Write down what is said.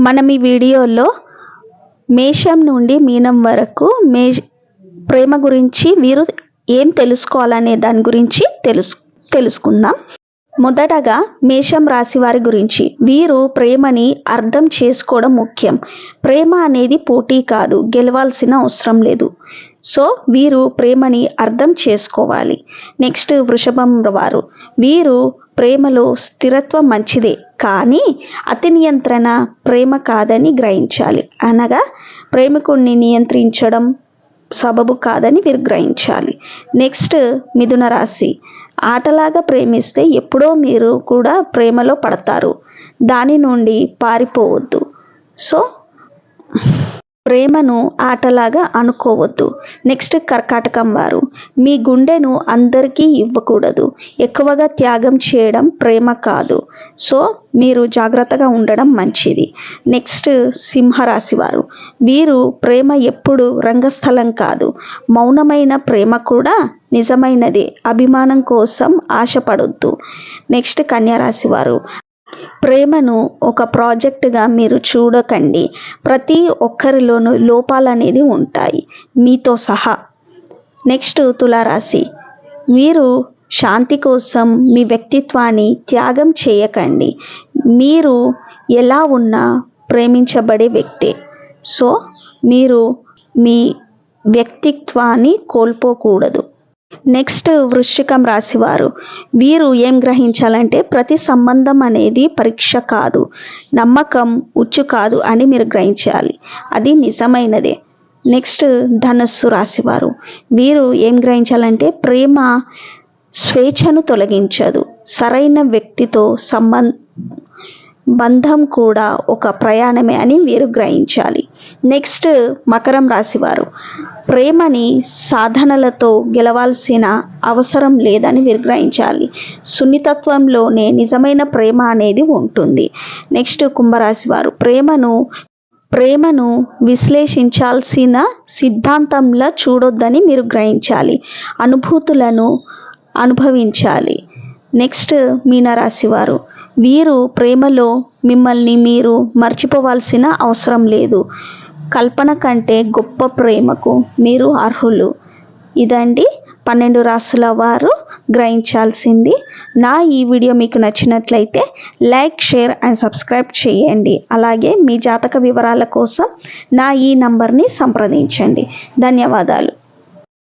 మనం ఈ వీడియోలో మేషం నుండి మీనం వరకు ప్రేమ గురించి వీరు ఏం తెలుసుకోవాలనే దాని గురించి తెలుసుకుందాం. మొదటగా మేషం రాశి వారి గురించి. వీరు ప్రేమని అర్థం చేసుకోవడం ముఖ్యం. ప్రేమ అనేది పోటీ కాదు, గెలవాల్సిన అవసరం లేదు. సో వీరు ప్రేమని అర్థం చేసుకోవాలి. నెక్స్ట్ వృషభం వారు. వీరు ప్రేమలో స్థిరత్వం మంచిదే, కానీ అతి నియంత్రణ ప్రేమ కాదని గ్రహించాలి. అనగా ప్రేమికుడిని నియంత్రించడం సబబు కాదని వీరు గ్రహించాలి. నెక్స్ట్ మిథున రాశి. ఆటలాగా ప్రేమిస్తే ఎప్పుడో మీరు కూడా ప్రేమలో పడతారు, దాని నుండి పారిపోవద్దు. సో ప్రేమను ఆటలాగా అనుకోవద్దు. నెక్స్ట్ కర్కాటకం వారు. మీ గుండెను అందరికీ ఇవ్వకూడదు. ఎక్కువగా త్యాగం చేయడం ప్రేమ కాదు. సో మీరు జాగ్రత్తగా ఉండడం మంచిది. నెక్స్ట్ సింహరాశి వారు. వీరు ప్రేమ ఎప్పుడు రంగస్థలం కాదు, మౌనమైన ప్రేమ కూడా నిజమైనది. అభిమానం కోసం ఆశపడొద్దు. నెక్స్ట్ కన్యారాశి వారు. ప్రేమను ఒక ప్రాజెక్టుగా మీరు చూడకండి. ప్రతి ఒక్కరిలోనూ లోపాలు అనేది ఉంటాయి, మీతో సహా. నెక్స్ట్ తులారాశి. మీరు శాంతి కోసం మీ వ్యక్తిత్వాన్ని త్యాగం చేయకండి. మీరు ఎలా ఉన్నా ప్రేమించబడే వ్యక్తే. సో మీరు మీ వ్యక్తిత్వాన్ని కోల్పోకూడదు. నెక్స్ట్ వృశ్చికం రాశివారు. వీరు ఏం గ్రహించాలంటే ప్రతి సంబంధం అనేది పరీక్ష కాదు, నమ్మకం ఉచ్చు కాదు అని మీరు గ్రహించాలి. అది నిజమైనదే. నెక్స్ట్ ధనస్సు రాశివారు. వీరు ఏం గ్రహించాలంటే ప్రేమ స్వేచ్ఛను తొలగించదు. సరైన వ్యక్తితో బంధం కూడా ఒక ప్రయాణమే అని వీరు గ్రహించాలి. నెక్స్ట్ మకరం రాశివారు. ప్రేమని సాధనలతో గెలవాల్సిన అవసరం లేదని వీరు గ్రహించాలి. సున్నితత్వంలోనే నిజమైన ప్రేమ అనేది ఉంటుంది. నెక్స్ట్ కుంభరాశి వారు. ప్రేమను విశ్లేషించాల్సిన సిద్ధాంతంలా చూడొద్దని మీరు గ్రహించాలి. అనుభూతులను అనుభవించాలి. నెక్స్ట్ మీనరాశి వారు. వీరు ప్రేమలో మిమ్మల్ని మీరు మర్చిపోవాల్సిన అవసరం లేదు. కల్పన కంటే గొప్ప ప్రేమకు మీరు అర్హులు. ఇదండి 12 రాశుల వారు గ్రహించాల్సింది. నా ఈ వీడియో మీకు నచ్చినట్లయితే లైక్, షేర్ అండ్ సబ్స్క్రైబ్ చేయండి. అలాగే మీ జాతక వివరాల కోసం నా ఈ నంబర్ని సంప్రదించండి. ధన్యవాదాలు.